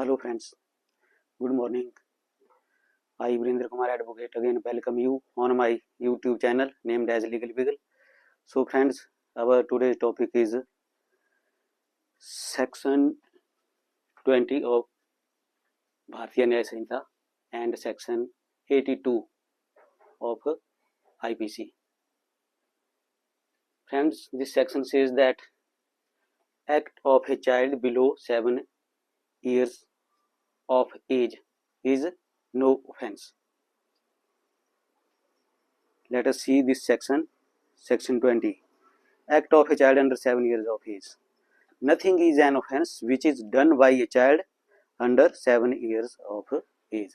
Hello friends, good morning. I Virendra Kumar Advocate again welcome you on my YouTube channel named as Legal Beagle. So friends, our today's topic is section 20 of Bharatiya Nyaya Sanhita and section 82 of IPC. Friends, this section says that act of a child below 7 years of age is no offense. Let us see this section 20. Act of a child under 7 years of age. Nothing is an offense which is done by a child under 7 years of age.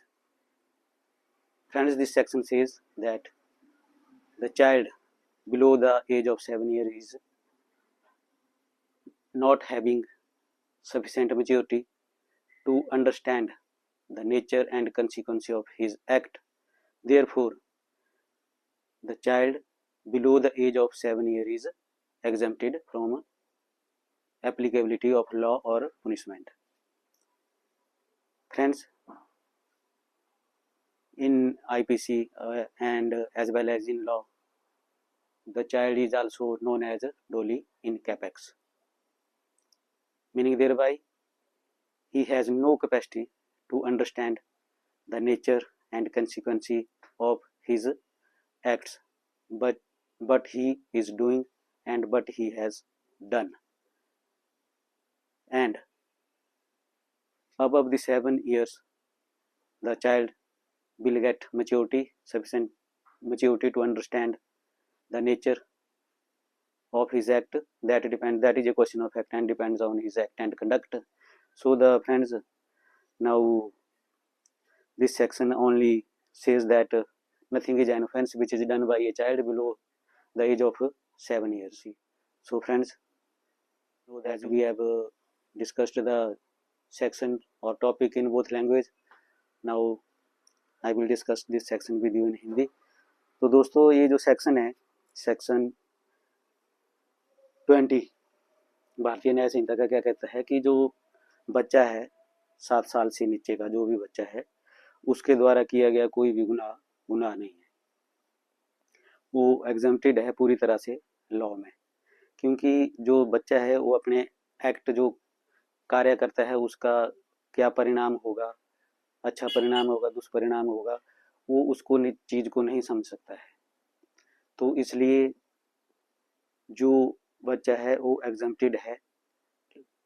Friends, this section says that the child below the age of 7 years is not having sufficient maturity to understand the nature and consequence of his act. Therefore, the child below the age of 7 years is exempted from applicability of law or punishment. Friends, in IPC and as well as in law, the child is also known as Dolly in capex, meaning thereby he has no capacity to understand the nature and consequence of his acts, but he is doing and what he has done. And above the 7 years, the child will get maturity, sufficient maturity to understand the nature of his act. That is a question of fact and depends on his act and conduct. So the friends, now this section only says that nothing is an offense which is done by a child below the age of 7 years. So friends, so as we have discussed the section or topic in both language, now I will discuss this section with you in Hindi. तो दोस्तों, ये जो section है, section 20 भारतीय न्याय संहिता का क्या कहता है कि जो बच्चा है 7 साल से नीचे का जो भी बच्चा है उसके द्वारा किया गया कोई भी गुनाह नहीं है, वो एग्जम्प्टेड है पूरी तरह से लॉ में, क्योंकि जो बच्चा है वो अपने एक्ट जो कार्य करता है उसका क्या परिणाम होगा, अच्छा परिणाम होगा, दुष्परिणाम होगा, वो उसको चीज को नहीं समझ सकता है। तो इसलिए जो बच्चा है वो एग्जम्प्टेड है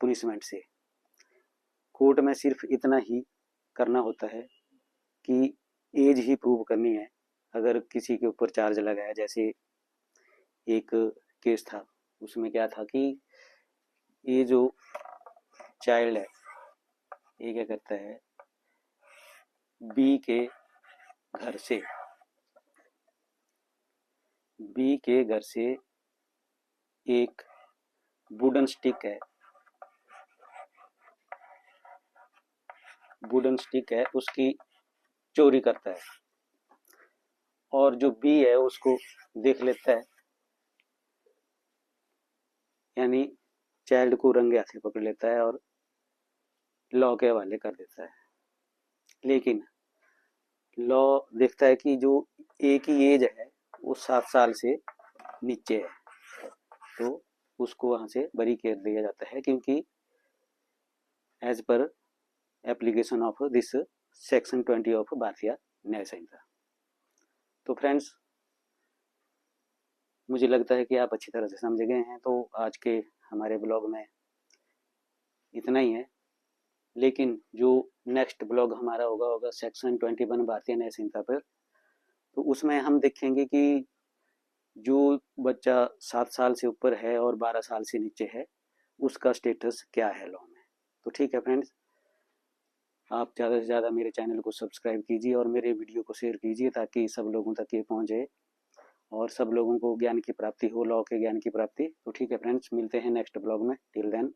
पुनिशमेंट से। कोर्ट में सिर्फ इतना ही करना होता है कि एज ही प्रूव करनी है। अगर किसी के ऊपर चार्ज लगाया, जैसे एक केस था, उसमें क्या था कि ये जो चाइल्ड है ये क्या करता है, बी के घर से एक वुडन स्टिक है उसकी चोरी करता है और जो बी है उसको देख लेता है, यानी चाइल्ड को रंगे हाथ पकड़ लेता है और लॉ के हवाले कर देता है। लेकिन लॉ देखता है कि जो एक ही एज है वो 7 साल से नीचे है, तो उसको वहां से बरी कर दिया जाता है, क्योंकि as per application of this section 20 of Bharatiya Nyaya संहिता। तो फ्रेंड्स, मुझे लगता है कि आप अच्छी तरह से समझ गए हैं, तो आज के हमारे ब्लॉग में इतना ही है। लेकिन जो नेक्स्ट ब्लॉग हमारा होगा सेक्शन 21 भारतीय न्याय संहिता पर, तो उसमें हम देखेंगे कि जो बच्चा 7 साल से ऊपर है और 12 साल से नीचे है उसका स्टेटस क्या है लॉ में। तो ठीक है फ्रेंड्स, आप ज़्यादा से ज़्यादा मेरे चैनल को सब्सक्राइब कीजिए और मेरे वीडियो को शेयर कीजिए ताकि सब लोगों तक ये पहुँचे और सब लोगों को ज्ञान की प्राप्ति हो, लॉ के ज्ञान की प्राप्ति। तो ठीक है फ्रेंड्स, मिलते हैं नेक्स्ट ब्लॉग में। Till then.